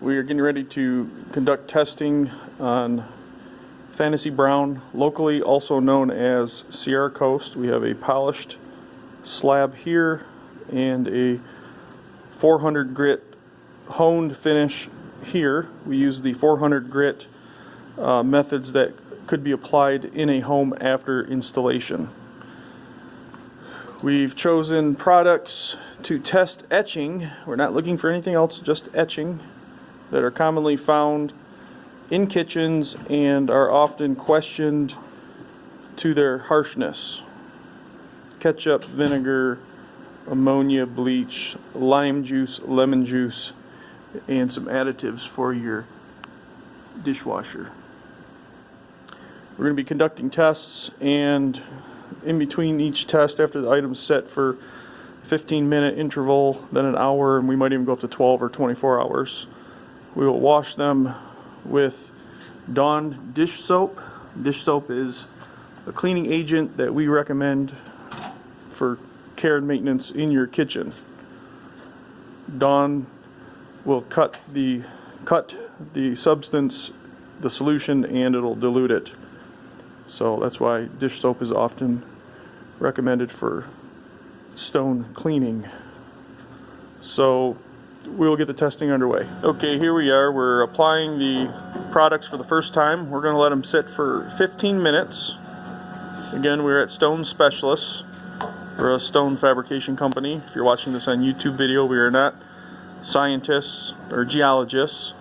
we are getting ready to conduct testing on Fantasy Brown, locally also known as Sierra Coast. We have a polished slab here and a 400 grit honed finish here. We use the 400 grit methods that could be applied in a home after installation. We've chosen products to test etching. We're not looking for anything else, just etching, that are commonly found in kitchens and are often questioned to their harshness. Ketchup, vinegar, ammonia, bleach, lime juice, lemon juice, and some additives for your dishwasher. We're going to be conducting tests, and in between each test, after the item's set for 15-minute interval, then an hour, and we might even go up to 12 or 24 hours, we will wash them with Dawn dish soap. Dish soap is a cleaning agent that we recommend for care and maintenance in your kitchen. Dawn will cut the substance, the solution, and it'll dilute it. So that's why dish soap is often recommended for stone cleaning. So we'll get the testing underway. Okay, here we are. We're applying the products for the first time. We're going to let them sit for 15 minutes. Again, we're at Stone Specialists. We're a stone fabrication company. If you're watching this on YouTube video, we are not scientists or geologists,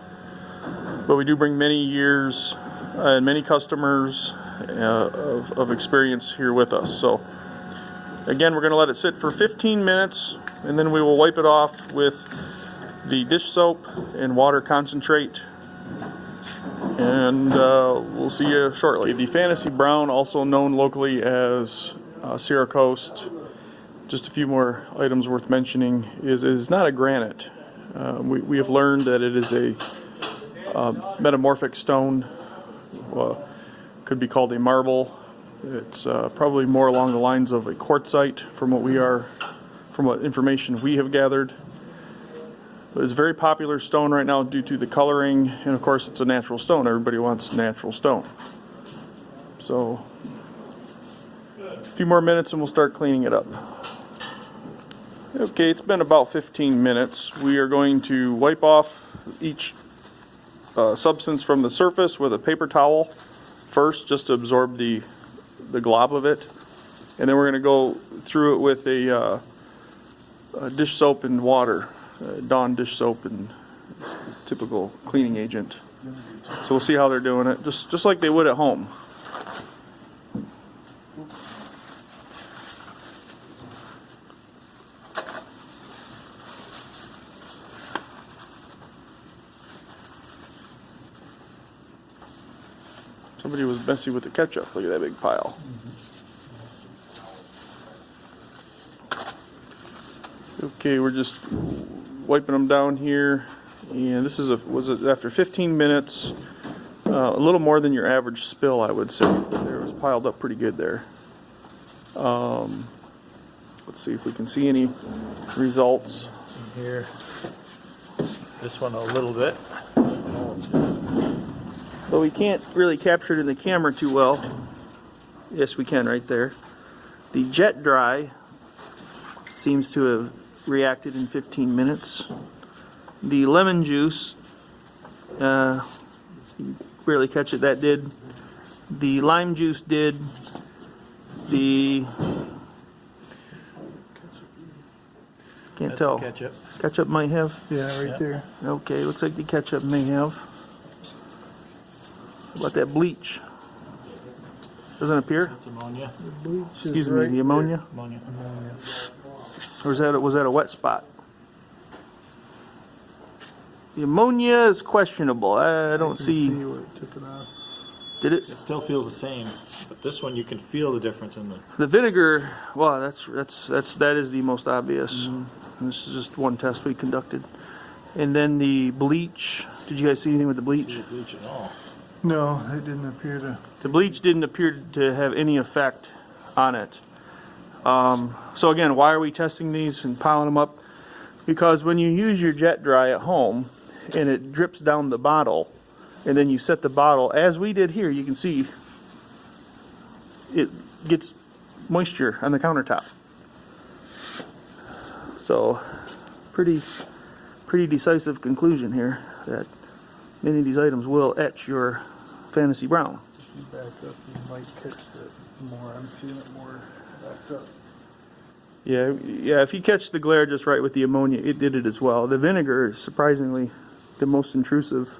but we do bring many years and many customers of experience here with us. So again, we're going to let it sit for 15 minutes, and then we will wipe it off with the dish soap and water concentrate, and we'll see you shortly. The Fantasy Brown, also known locally as Sierra Coast, just a few more items worth mentioning, is not a granite. We have learned that it is a metamorphic stone. Could be called a marble. It's probably more along the lines of a quartzite from what information we have gathered. But it's a very popular stone right now due to the coloring, and of course it's a natural stone. Everybody wants natural stone. So a few more minutes and we'll start cleaning it up. Okay, it's been about 15 minutes. We are going to wipe off each substance from the surface with a paper towel first, just to absorb the glob of it, and then we're going to go through it with a dish soap and water, Dawn dish soap and typical cleaning agent. So we'll see how they're doing it, just like they would at home. Somebody was messy with the ketchup. Look at that big pile. Okay, we're just wiping them down here, and this is after 15 minutes, a little more than your average spill, I would say. There was piled up pretty good there. Let's see if we can see any results here. This one a little bit. But we can't really capture it in the camera too well. Yes, we can right there. The jet dry seems to have reacted in 15 minutes. The lemon juice, barely catch it, that did. The lime juice did. The can't That's tell. Ketchup. Ketchup might have. Yeah, right there. Okay, looks like the ketchup may have. How about that bleach? Doesn't appear. That's ammonia. The bleach Excuse is me, right the ammonia? Ammonia. Ammonia. Or was that a wet spot? The ammonia is questionable. I don't see. Where it took it off. Did it? It still feels the same, but this one you can feel the difference in The vinegar. Well, that is the most obvious. Mm-hmm. This is just one test we conducted. And then the bleach. Did you guys see anything with the bleach? bleach at all. No, it didn't appear to. The bleach didn't appear to have any effect on it. So again, why are we testing these and piling them up? Because when you use your jet dry at home, and it drips down the bottle, and then you set the bottle, as we did here, you can see it gets moisture on the countertop. So pretty decisive conclusion here that many of these items will etch your fantasy brown. If you back up, you might catch that more. I'm seeing it more backed up. Yeah, if you catch the glare just right with the ammonia, it did it as well. The vinegar is surprisingly the most intrusive.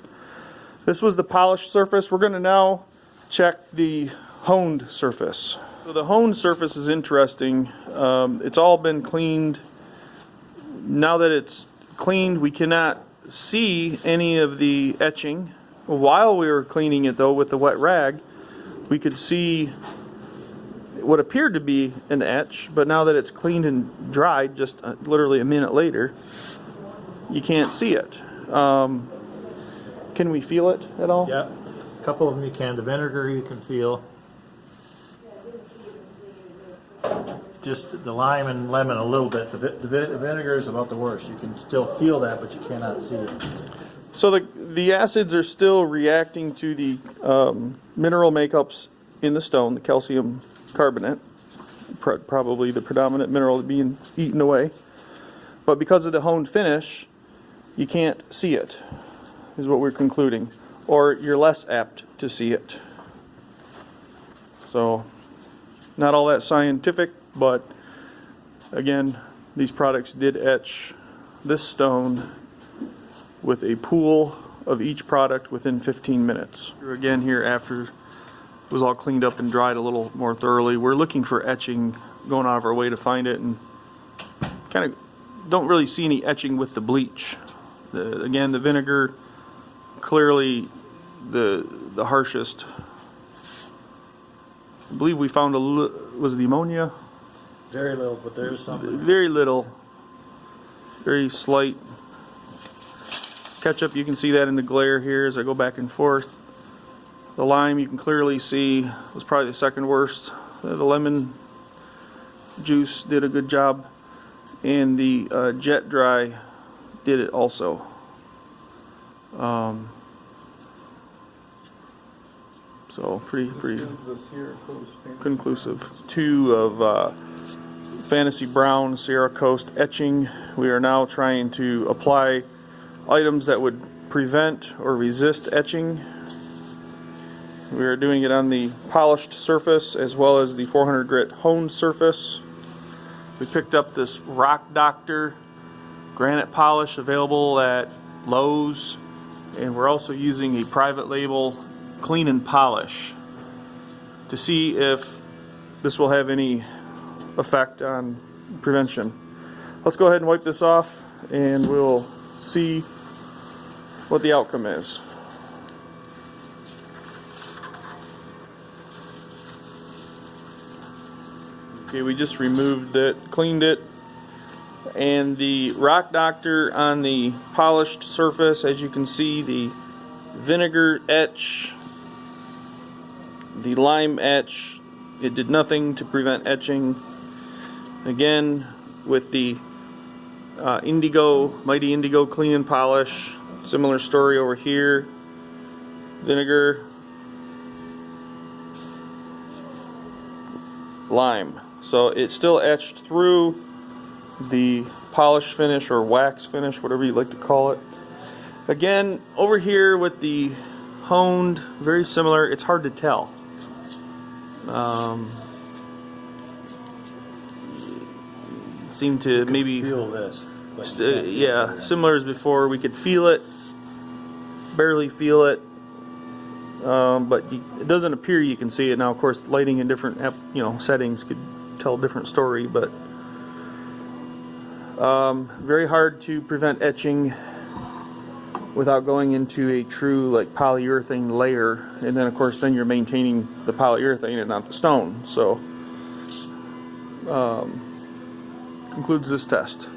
This was the polished surface. We're going to now check the honed surface. So the honed surface is interesting. It's all been cleaned. Now that it's cleaned, we cannot see any of the etching. While we were cleaning it though with the wet rag, we could see what appeared to be an etch, but now that it's cleaned and dried just literally a minute later, you can't see it. Can we feel it at all? Yeah, a couple of them you can. The vinegar you can feel. Just the lime and lemon a little bit. The vinegar is about the worst. You can still feel that, but you cannot see it. So the acids are still reacting to the mineral makeups in the stone, the calcium carbonate, probably the predominant mineral being eaten away. But because of the honed finish, you can't see it, is what we're concluding. Or you're less apt to see it. So, not all that scientific, but again, these products did etch this stone with a pool of each product within 15 minutes. Again, here after it was all cleaned up and dried a little more thoroughly, we're looking for etching, going out of our way to find it, and kind of don't really see any etching with the bleach. Again, the vinegar, clearly the harshest. I believe we found was the ammonia? Very little, but there's something. Very little. Very slight. Ketchup, you can see that in the glare here as I go back and forth. The lime, you can clearly see, was probably the second worst. The lemon juice did a good job. And the jet dry did it also. So pretty This is the Sierra Coast Fantasy conclusive. Two of Fantasy Brown Sierra Coast etching. We are now trying to apply items that would prevent or resist etching. We are doing it on the polished surface as well as the 400 grit honed surface. We picked up this Rock Doctor granite polish available at Lowe's, and we're also using a private label clean and polish to see if this will have any effect on prevention. Let's go ahead and wipe this off and we'll see what the outcome is. Okay, we just removed it, cleaned it, and the Rock Doctor on the polished surface, as you can see, the vinegar etch, the lime etch, it did nothing to prevent etching. Again, with the Mighty Indigo clean and polish, similar story over here. Vinegar, lime. So it still etched through the polish finish or wax finish, whatever you like to call it. Again, over here with the honed, very similar. It's hard to tell. Seem to maybe Feel this. yeah, similar as before. We could feel it, barely feel it, but it doesn't appear you can see it. Now, of course, lighting in different settings could tell a different story, but very hard to prevent etching without going into a true like polyurethane layer, and then of course then you're maintaining the polyurethane and not the stone. So concludes this test.